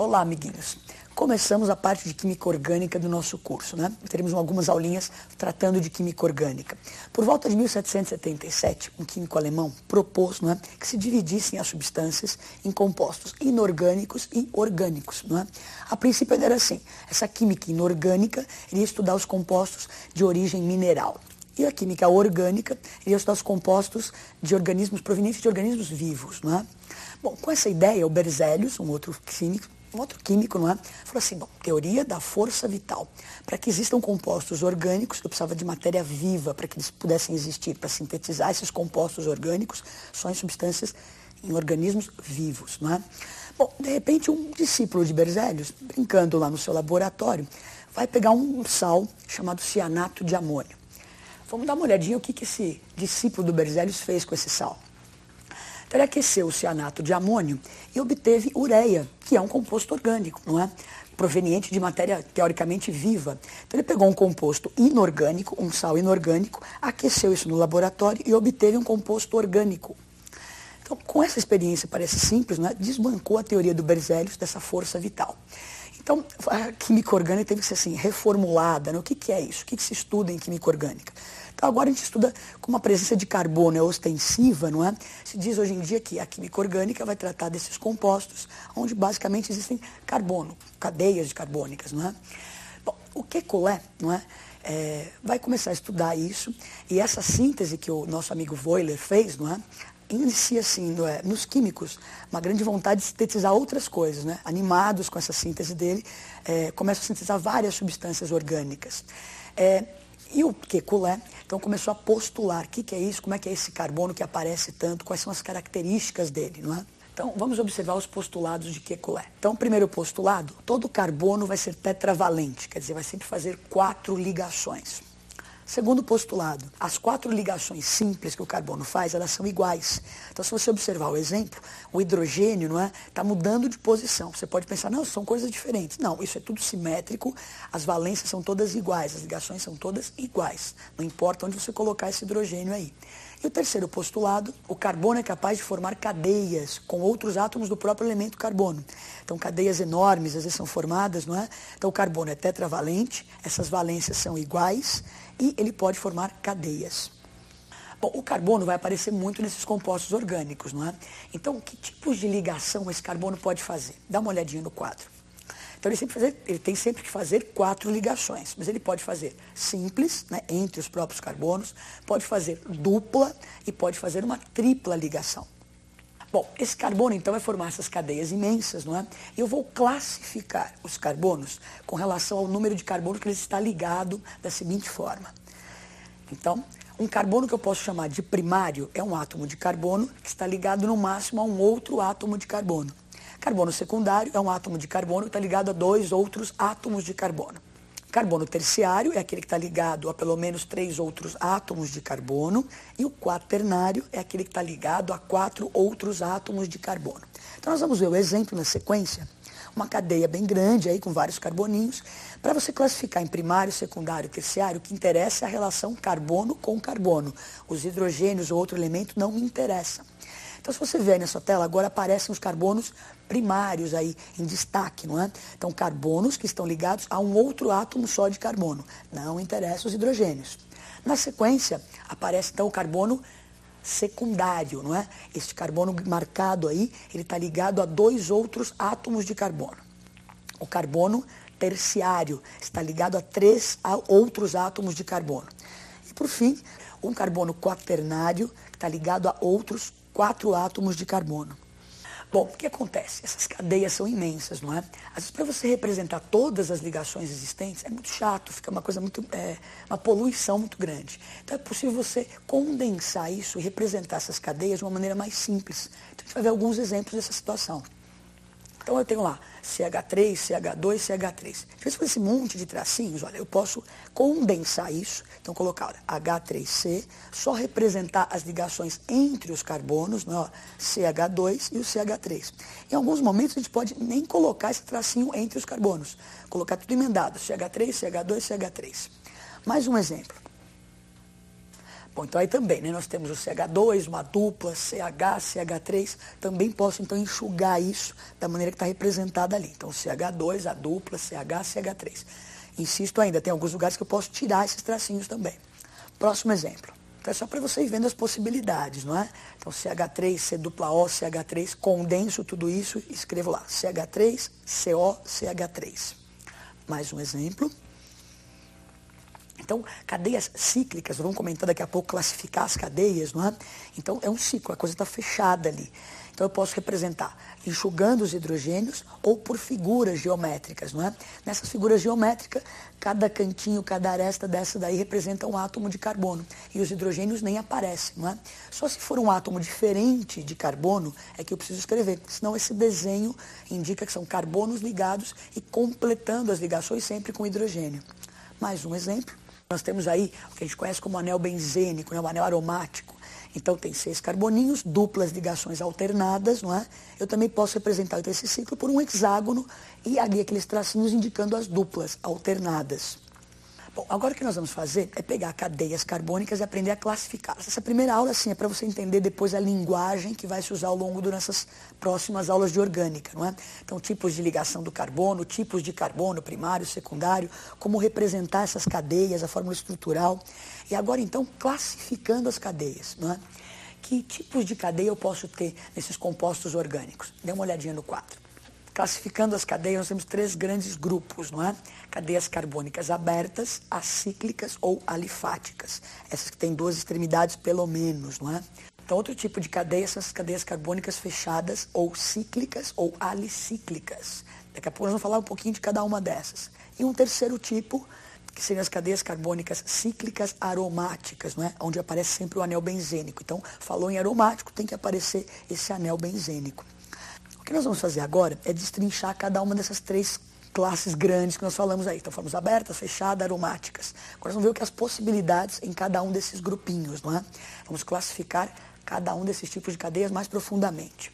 Olá, amiguinhos. Começamos a parte de química orgânica do nosso curso, né? Teremos algumas aulinhas tratando de química orgânica. Por volta de 1777, um químico alemão propôs, né, que se dividissem as substâncias em compostos inorgânicos e orgânicos, não é? A princípio era assim, essa química inorgânica iria estudar os compostos de origem mineral. E a química orgânica iria estudar os compostos de organismos provenientes de organismos vivos, não é? Bom, com essa ideia, o Berzelius, um outro químico, não é? Falou assim, bom, teoria da força vital. Para que existam compostos orgânicos, eu precisava de matéria viva para que eles pudessem existir, para sintetizar esses compostos orgânicos só em substâncias, em organismos vivos, não é? Bom, de repente um discípulo de Berzelius, brincando lá no seu laboratório, vai pegar um sal chamado cianato de amônio. Vamos dar uma olhadinha o que esse discípulo do Berzelius fez com esse sal. Então ele aqueceu o cianato de amônio e obteve ureia, que é um composto orgânico, não é? Proveniente de matéria teoricamente viva. Então ele pegou um composto inorgânico, um sal inorgânico, aqueceu isso no laboratório e obteve um composto orgânico. Então, com essa experiência, parece simples, não é? Desbancou a teoria do Berzelius dessa força vital. Então, a química orgânica teve que ser assim, reformulada, né? O que é isso? O que se estuda em química orgânica? Então, agora a gente estuda como a presença de carbono é ostensiva, não é? Se diz hoje em dia que a química orgânica vai tratar desses compostos, onde basicamente existem carbono, cadeias carbônicas, não é? Bom, o Kekulé, não é? Vai começar a estudar isso, e essa síntese que o nosso amigo Euler fez, não é? Inicia assim, nos químicos, uma grande vontade de sintetizar outras coisas, né? Animados com essa síntese dele, começam a sintetizar várias substâncias orgânicas. E o Kekulé, então, começou a postular o que é isso, como é que é esse carbono que aparece tanto, quais são as características dele, não é? Então, vamos observar os postulados de Kekulé. Então, o primeiro postulado, todo carbono vai ser tetravalente, quer dizer, vai sempre fazer 4 ligações. Segundo postulado, as 4 ligações simples que o carbono faz, elas são iguais. Então, se você observar o exemplo, o hidrogênio, não é, está mudando de posição. Você pode pensar, não, são coisas diferentes. Não, isso é tudo simétrico, as valências são todas iguais, as ligações são todas iguais. Não importa onde você colocar esse hidrogênio aí. E o terceiro postulado, o carbono é capaz de formar cadeias com outros átomos do próprio elemento carbono. Então, cadeias enormes, às vezes são formadas, não é? Então, o carbono é tetravalente, essas valências são iguais e ele pode formar cadeias. Bom, o carbono vai aparecer muito nesses compostos orgânicos, não é? Então, que tipos de ligação esse carbono pode fazer? Dá uma olhadinha no quadro. Então, ele tem sempre que fazer 4 ligações, mas ele pode fazer simples, né, entre os próprios carbonos, pode fazer dupla e pode fazer uma tripla ligação. Bom, esse carbono, então, vai formar essas cadeias imensas, não é? E eu vou classificar os carbonos com relação ao número de carbono que ele está ligado da seguinte forma. Então, um carbono que eu posso chamar de primário é um átomo de carbono que está ligado no máximo a um outro átomo de carbono. Carbono secundário é um átomo de carbono que está ligado a 2 outros átomos de carbono. Carbono terciário é aquele que está ligado a pelo menos 3 outros átomos de carbono. E o quaternário é aquele que está ligado a 4 outros átomos de carbono. Então nós vamos ver o exemplo na sequência. Uma cadeia bem grande aí com vários carboninhos. Para você classificar em primário, secundário e terciário, o que interessa é a relação carbono com carbono. Os hidrogênios ou outro elemento não me interessam. Então, se você ver aí na sua tela, agora aparecem os carbonos primários aí em destaque, não é? Então, carbonos que estão ligados a um outro átomo só de carbono. Não interessam os hidrogênios. Na sequência, aparece então o carbono secundário, não é? Este carbono marcado aí, ele está ligado a 2 outros átomos de carbono. O carbono terciário está ligado a 3 outros átomos de carbono. E, por fim, um carbono quaternário que está ligado a outros 4 átomos de carbono. Bom, o que acontece? Essas cadeias são imensas, não é? Às vezes, para você representar todas as ligações existentes, é muito chato, fica uma coisa muito, uma poluição muito grande. Então, é possível você condensar isso e representar essas cadeias de uma maneira mais simples. Então, a gente vai ver alguns exemplos dessa situação. Então, eu tenho lá CH3, CH2, CH3. Depois de esse monte de tracinhos, olha, eu posso condensar isso. Então, colocar olha, H3C, só representar as ligações entre os carbonos, né, ó, CH2 e o CH3. Em alguns momentos, a gente pode nem colocar esse tracinho entre os carbonos. Colocar tudo emendado, CH3, CH2, CH3. Mais um exemplo. Bom, então aí também, né, nós temos o CH2, uma dupla, CH, CH3, também posso então enxugar isso da maneira que está representada ali. Então CH2, a dupla, CH, CH3. Insisto ainda, tem alguns lugares que eu posso tirar esses tracinhos também. Próximo exemplo. Então é só para você ir vendo as possibilidades, não é? Então CH3, C dupla O, CH3, condenso tudo isso e escrevo lá, CH3, CO, CH3. Mais um exemplo. Então, cadeias cíclicas, vamos comentar daqui a pouco, classificar as cadeias, não é? Então, é um ciclo, a coisa está fechada ali. Então, eu posso representar enxugando os hidrogênios ou por figuras geométricas, não é? Nessas figuras geométricas, cada cantinho, cada aresta dessa daí representa um átomo de carbono. E os hidrogênios nem aparecem, não é? Só se for um átomo diferente de carbono é que eu preciso escrever. Senão, esse desenho indica que são carbonos ligados e completando as ligações sempre com hidrogênio. Mais um exemplo. Nós temos aí o que a gente conhece como anel benzênico, né, o anel aromático. Então tem 6 carboninhos, duplas ligações alternadas, não é? Eu também posso representar então, esse ciclo por um hexágono e ali aqueles tracinhos indicando as duplas alternadas. Bom, agora o que nós vamos fazer é pegar cadeias carbônicas e aprender a classificá-las. Essa primeira aula, sim, é para você entender depois a linguagem que vai se usar ao longo dessas próximas aulas de orgânica, não é? Então, tipos de ligação do carbono, tipos de carbono primário, secundário, como representar essas cadeias, a fórmula estrutural. E agora, então, classificando as cadeias, não é? Que tipos de cadeia eu posso ter nesses compostos orgânicos? Dê uma olhadinha no quadro. Classificando as cadeias, nós temos 3 grandes grupos, não é? Cadeias carbônicas abertas, acíclicas ou alifáticas. Essas que têm 2 extremidades pelo menos, não é? Então, outro tipo de cadeia são as cadeias carbônicas fechadas ou cíclicas ou alicíclicas. Daqui a pouco nós vamos falar um pouquinho de cada uma dessas. E um terceiro tipo, que seriam as cadeias carbônicas cíclicas aromáticas, não é? Onde aparece sempre o anel benzênico. Então, falou em aromático, tem que aparecer esse anel benzênico. O que nós vamos fazer agora é destrinchar cada uma dessas 3 classes grandes que nós falamos aí. Então, falamos abertas, fechadas, aromáticas. Agora, nós vamos ver o que as possibilidades em cada um desses grupinhos, não é? Vamos classificar cada um desses tipos de cadeias mais profundamente.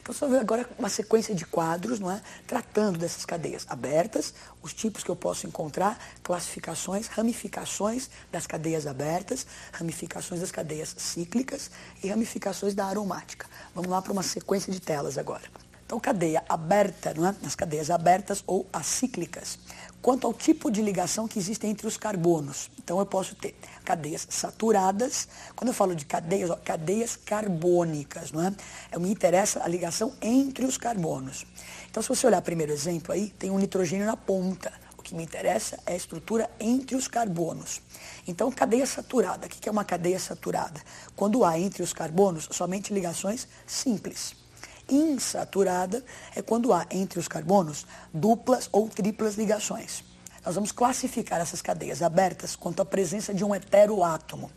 Então, você vai ver agora uma sequência de quadros, não é? Tratando dessas cadeias abertas, os tipos que eu posso encontrar, classificações, ramificações das cadeias abertas, ramificações das cadeias cíclicas e ramificações da aromática. Vamos lá para uma sequência de telas agora. Então, cadeia aberta, não é? Nas cadeias abertas ou acíclicas. Quanto ao tipo de ligação que existe entre os carbonos. Então, eu posso ter cadeias saturadas. Quando eu falo de cadeias, cadeias carbônicas, não é? Me interessa a ligação entre os carbonos. Então, se você olhar o primeiro exemplo aí, tem um nitrogênio na ponta. O que me interessa é a estrutura entre os carbonos. Então, cadeia saturada. O que é uma cadeia saturada? Quando há entre os carbonos somente ligações simples. Insaturada é quando há entre os carbonos duplas ou triplas ligações. Nós vamos classificar essas cadeias abertas quanto à presença de um heteroátomo.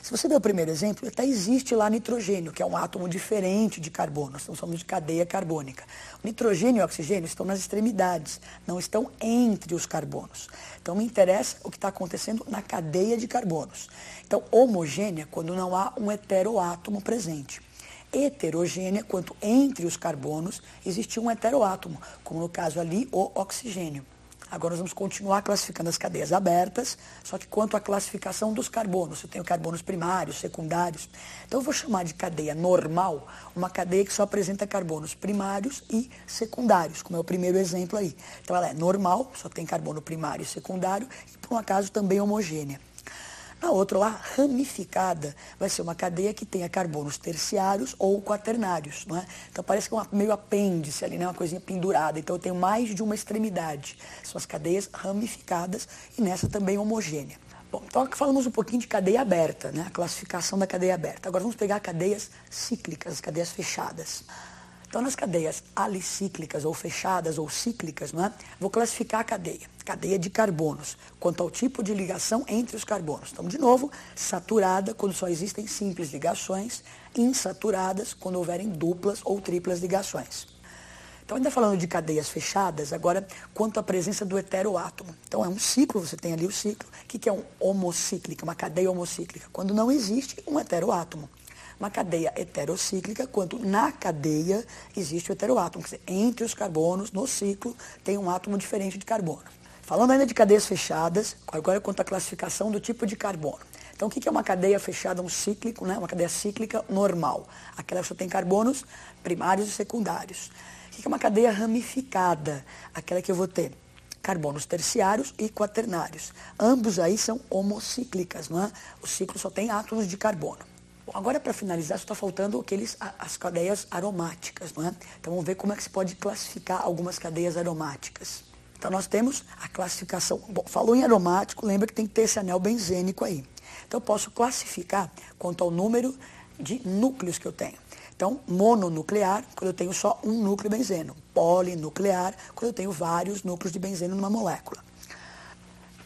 Se você ver o primeiro exemplo, até existe lá nitrogênio, que é um átomo diferente de carbono. Estamos falando de cadeia carbônica. O nitrogênio e o oxigênio estão nas extremidades, não estão entre os carbonos. Então, me interessa o que está acontecendo na cadeia de carbonos. Então, homogênea, quando não há um heteroátomo presente. Heterogênea, quanto entre os carbonos existe um heteroátomo, como no caso ali o oxigênio. Agora nós vamos continuar classificando as cadeias abertas, só que quanto à classificação dos carbonos, eu tenho carbonos primários, secundários. Então eu vou chamar de cadeia normal uma cadeia que só apresenta carbonos primários e secundários, como é o primeiro exemplo aí. Então ela é normal, só tem carbono primário e secundário, e por um acaso também homogênea. Na outra lá, ramificada, vai ser uma cadeia que tenha carbonos terciários ou quaternários, não é? Então parece que é meio apêndice ali, né? Uma coisinha pendurada. Então eu tenho mais de uma extremidade. São as cadeias ramificadas e nessa também homogênea. Bom, então aqui falamos um pouquinho de cadeia aberta, né? A classificação da cadeia aberta. Agora vamos pegar cadeias cíclicas, as cadeias fechadas. Então, nas cadeias alicíclicas ou fechadas ou cíclicas, não é? Vou classificar a cadeia de carbonos, quanto ao tipo de ligação entre os carbonos. Então, de novo, saturada, quando só existem simples ligações, insaturadas, quando houverem duplas ou triplas ligações. Então, ainda falando de cadeias fechadas, agora, quanto à presença do heteroátomo. Então, é um ciclo, você tem ali o ciclo. O que é um homocíclica, uma cadeia homocíclica? Quando não existe um heteroátomo. Uma cadeia heterocíclica, quando na cadeia existe o heteroátomo. Quer dizer, entre os carbonos, no ciclo, tem um átomo diferente de carbono. Falando ainda de cadeias fechadas, agora quanto à classificação do tipo de carbono. Então, o que é uma cadeia fechada, um cíclico, né? Uma cadeia cíclica normal? Aquela que só tem carbonos primários e secundários. O que é uma cadeia ramificada? Aquela que eu vou ter carbonos terciários e quaternários. Ambos aí são homocíclicas, não é? O ciclo só tem átomos de carbono. Bom, agora, para finalizar, só está faltando as cadeias aromáticas, não é? Então, vamos ver como é que se pode classificar algumas cadeias aromáticas. Então, nós temos a classificação. Bom, falou em aromático, lembra que tem que ter esse anel benzênico aí. Então, eu posso classificar quanto ao número de núcleos que eu tenho. Então, mononuclear, quando eu tenho só um núcleo benzeno. Polinuclear, quando eu tenho vários núcleos de benzeno numa molécula.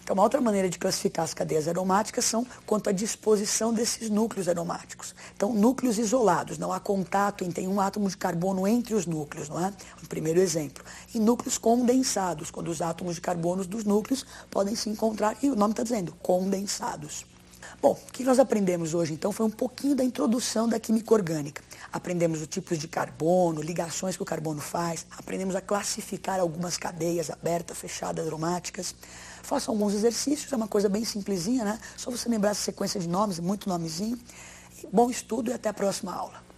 Então, uma outra maneira de classificar as cadeias aromáticas são quanto à disposição desses núcleos aromáticos. Então, núcleos isolados, não há contato, tem um átomo de carbono entre os núcleos, não é? O primeiro exemplo. E núcleos condensados, quando os átomos de carbono dos núcleos podem se encontrar, e o nome está dizendo, condensados. Bom, o que nós aprendemos hoje, então, foi um pouquinho da introdução da química orgânica. Aprendemos os tipos de carbono, ligações que o carbono faz, aprendemos a classificar algumas cadeias abertas, fechadas, aromáticas. Façam alguns exercícios, é uma coisa bem simplesinha, né? Só você lembrar essa sequência de nomes, muito nomezinho. Bom estudo e até a próxima aula.